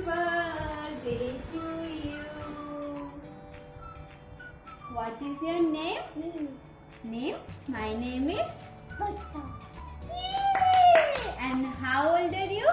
birthday to you. What is your name? Name? My name is Yay! And how old are you?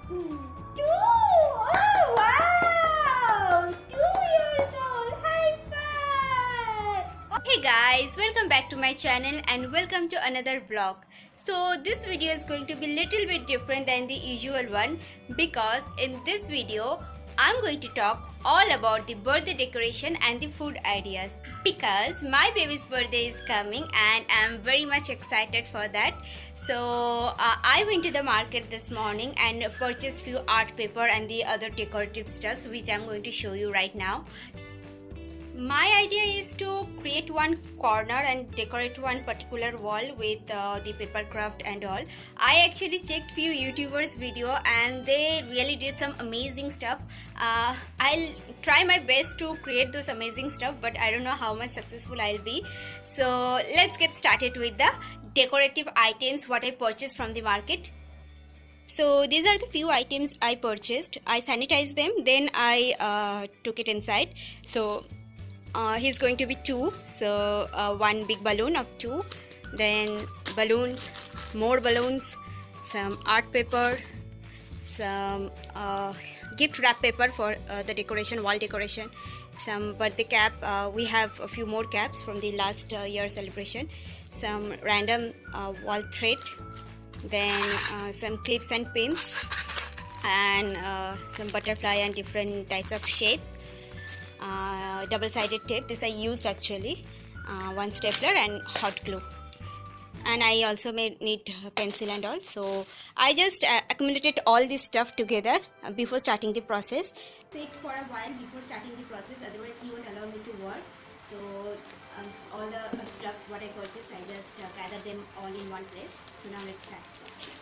2. Oh wow! 2 years old. High five! Hey guys, welcome back to my channel and welcome to another vlog. So this video is going to be little bit different than the usual one because in this video I'm going to talk all about the birthday decoration and the food ideas because my baby's birthday is coming and I'm very much excited for that. So I went to the market this morning and purchased few art paper and the other decorative stuffs which I'm going to show you right now. My idea is to create one corner and decorate one particular wall with the paper craft and all. I actually checked few YouTubers video and they really did some amazing stuff. I'll try my best to create those amazing stuff, but I don't know how much successful I'll be. So let's get started with the decorative items what I purchased from the market. So these are the few items I purchased. I sanitized them, then I took it inside. So he's going to be 2, so one big balloon of 2, then balloons, more balloons, some art paper, some gift wrap paper for the decoration, wall decoration, some birthday cap. We have a few more caps from the last year celebration, some random wall thread, then some clips and pins, and some butterfly and different types of shapes. Double-sided tape, this I used actually, one stapler and hot glue, and I also may need pencil and all. So I just accumulated all this stuff together before starting the process. Sit for a while before starting the process, otherwise he won't allow me to work. So all the stuff what I purchased, I just gathered them all in one place. So now let's start the process.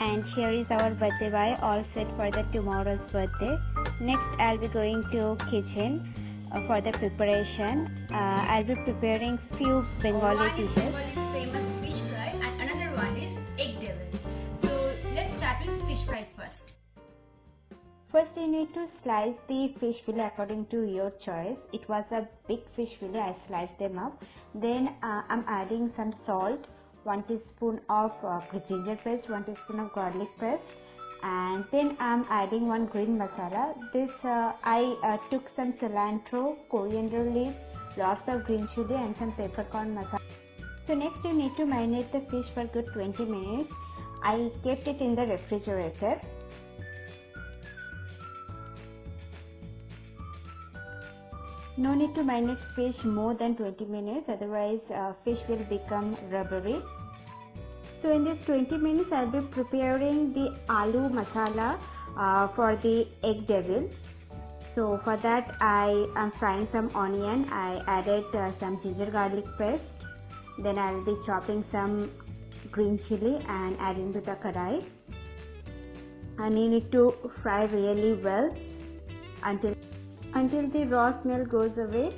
And here is our birthday boy all set for the tomorrow's birthday. Next I'll be going to kitchen for the preparation. I'll be preparing few Bengali dishes. One is Bengal's famous fish fry and another one is egg devil. So let's start with fish fry first. First you need to slice the fish fillet according to your choice. It was a big fish fillet, I sliced them up. Then I'm adding some salt, 1 teaspoon of ginger paste, 1 teaspoon of garlic paste, and then I'm adding 1 green masala. This I took some cilantro, coriander leaves, lots of green chili and some peppercorn masala. So next you need to marinate the fish for good 20 minutes. I kept it in the refrigerator. No need to marinate fish more than 20 minutes, otherwise fish will become rubbery. So in this 20 minutes I'll be preparing the aloo masala for the egg devil. So for that I am frying some onion. I added some ginger garlic paste. Then I'll be chopping some green chili and adding to the kadai. I need it to fry really well until the raw smell goes away.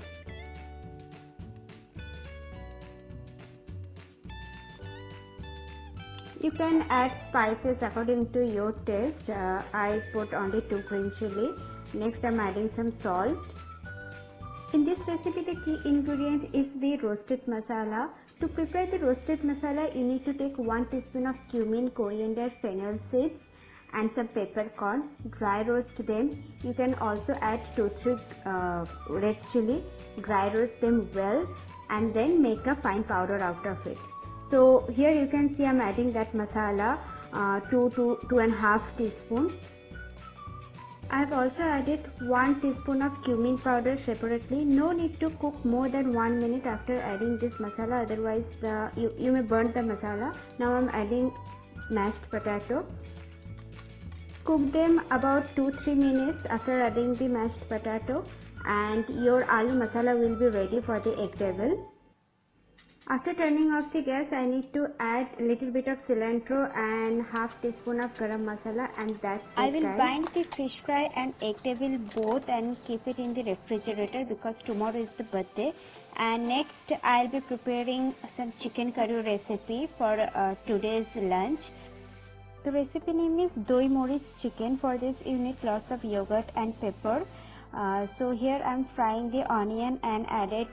You can add spices according to your taste. I put only 2 green chili. Next I'm adding some salt. In this recipe the key ingredient is the roasted masala. To prepare the roasted masala you need to take 1 teaspoon of cumin, coriander, fennel seeds and some peppercorn. Dry roast them. You can also add 2-3 red chili. Dry roast them well and then make a fine powder out of it. So here you can see I'm adding that masala, 2 to 2.5 teaspoon. I have also added 1 teaspoon of cumin powder separately. No need to cook more than 1 minute after adding this masala, otherwise you may burn the masala. Now I'm adding mashed potato. Cook them about 2-3 minutes after adding the mashed potato and your aloo masala will be ready for the egg devil. After turning off the gas, I need to add a little bit of cilantro and half teaspoon of garam masala and that's it. I will bind the fish fry and egg devil both and keep it in the refrigerator because tomorrow is the birthday. And next I'll be preparing some chicken curry recipe for today's lunch. The recipe name is Doi Moric chicken. For this you need lots of yogurt and pepper. So here I'm frying the onion and added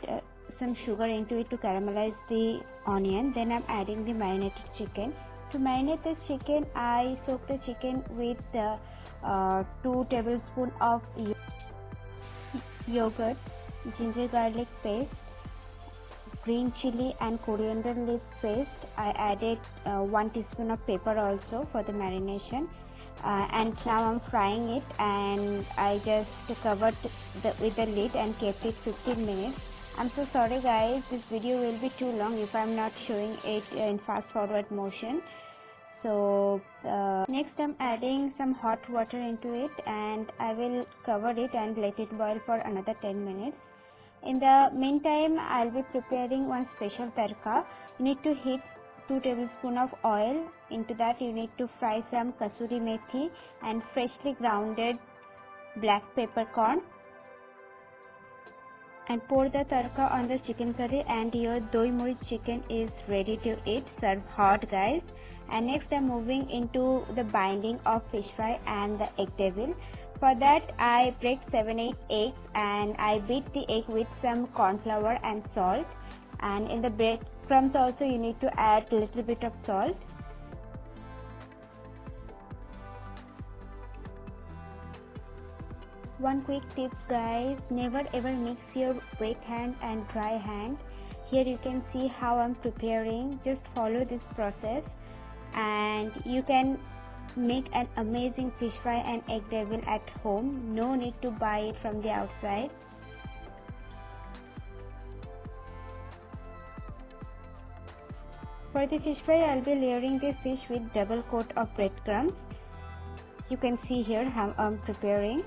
some sugar into it to caramelize the onion. Then I'm adding the marinated chicken. To marinate the chicken, I soak the chicken with 2 tablespoons of yogurt, ginger garlic paste, green chili and coriander leaf paste. I added 1 teaspoon of pepper also for the marination. And now I'm frying it and I just covered with the lid and kept it 15 minutes. I'm so sorry guys, this video will be too long if I'm not showing it in fast forward motion. So next I'm adding some hot water into it and I will cover it and let it boil for another 10 minutes. In the meantime I'll be preparing one special tadka. You need to heat 2 tablespoons of oil. Into that you need to fry some kasuri methi and freshly grounded black peppercorn and pour the tadka on the chicken curry and your Doi Moric chicken is ready to eat. Serve hot guys. And next I'm moving into the binding of fish fry and the egg devil. For that I break 7-8 eggs and I beat the egg with some corn flour and salt, and in the breadcrumbs also you need to add a little bit of salt. One quick tip guys, never ever mix your wet hand and dry hand. Here you can see how I'm preparing. Just follow this process and you can make an amazing fish fry and egg devil at home. No need to buy it from the outside. For the fish fry I'll be layering the fish with double coat of breadcrumbs. You can see here how I'm preparing.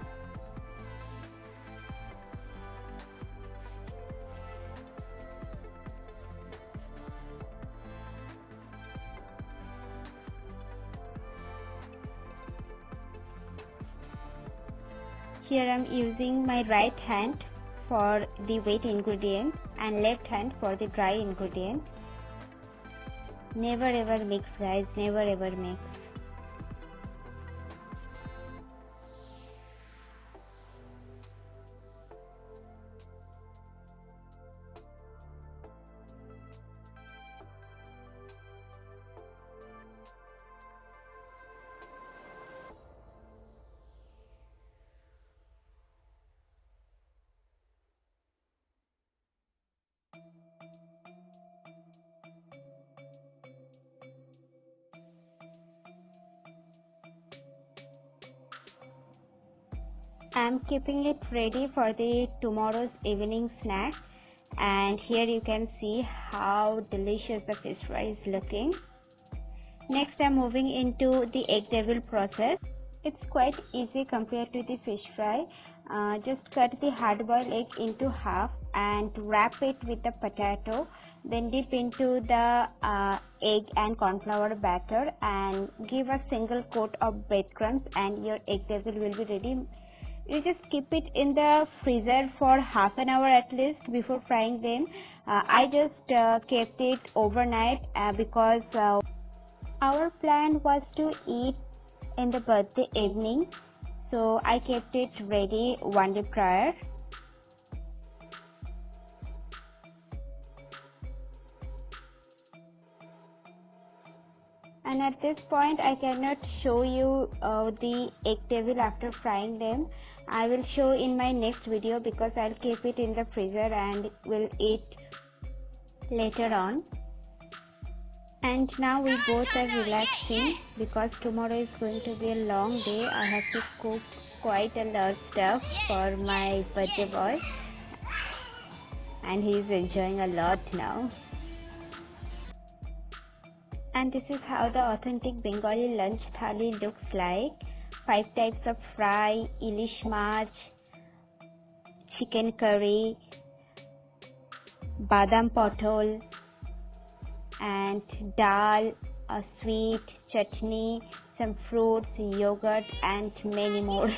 Here I am using my right hand for the wet ingredients and left hand for the dry ingredients. Never ever mix guys, never ever mix. I am keeping it ready for the tomorrow's evening snack, and here you can see how delicious the fish fry is looking. Next I am moving into the egg devil process. It's quite easy compared to the fish fry. Just cut the hard boiled egg into half and wrap it with the potato, then dip into the egg and corn flour batter and give a single coat of breadcrumbs and your egg devil will be ready. You just keep it in the freezer for half an hour at least before frying them. I just kept it overnight because Our plan was to eat in the birthday evening, so I kept it ready one day prior. And at this point I cannot show you the egg devil after frying them. I will show in my next video because I'll keep it in the freezer and will eat later on. And now we both are relaxing because tomorrow is going to be a long day. I have to cook quite a lot of stuff for my birthday boy, and he is enjoying a lot now. And this is how the authentic Bengali lunch thali looks like. 5 types of fry, ilish mach, chicken curry, badam potol, and dal, a sweet, chutney, some fruits, yogurt, and many more.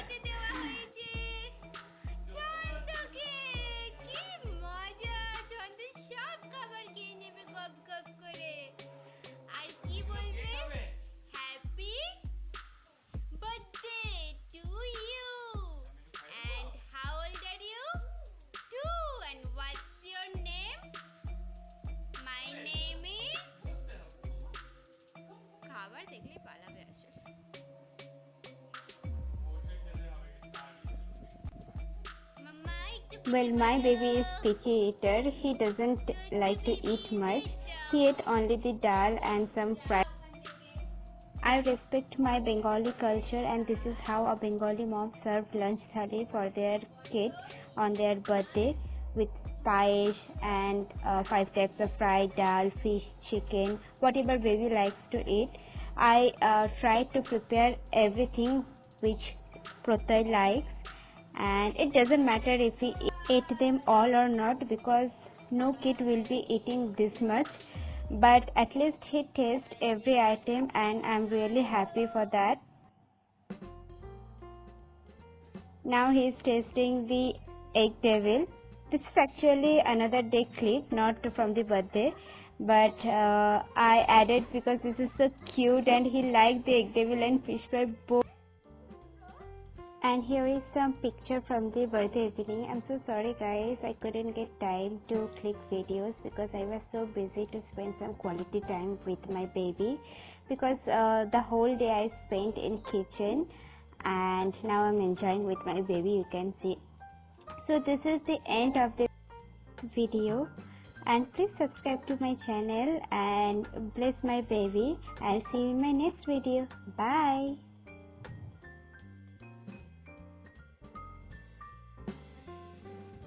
Well, my baby is picky eater. He doesn't like to eat much. He ate only the dal and some fry. I respect my Bengali culture, and this is how a Bengali mom served lunch thali for their kid on their birthday, with paesh and 5 types of fried dal, fish, chicken, whatever baby likes to eat. I tried to prepare everything which Protoy likes, and it doesn't matter if he ate them all or not because no kid will be eating this much, but at least he tastes every item and I'm really happy for that. Now he is tasting the egg devil. This is actually another day clip, not from the birthday, but I added because this is so cute and he liked the egg devil and fish fry both. And here is some picture from the birthday evening. I'm so sorry guys, I couldn't get time to click videos because I was so busy to spend some quality time with my baby, because the whole day I spent in kitchen and now I'm enjoying with my baby, you can see. So this is the end of the video, and please subscribe to my channel and bless my baby. I'll see you in my next video. Bye.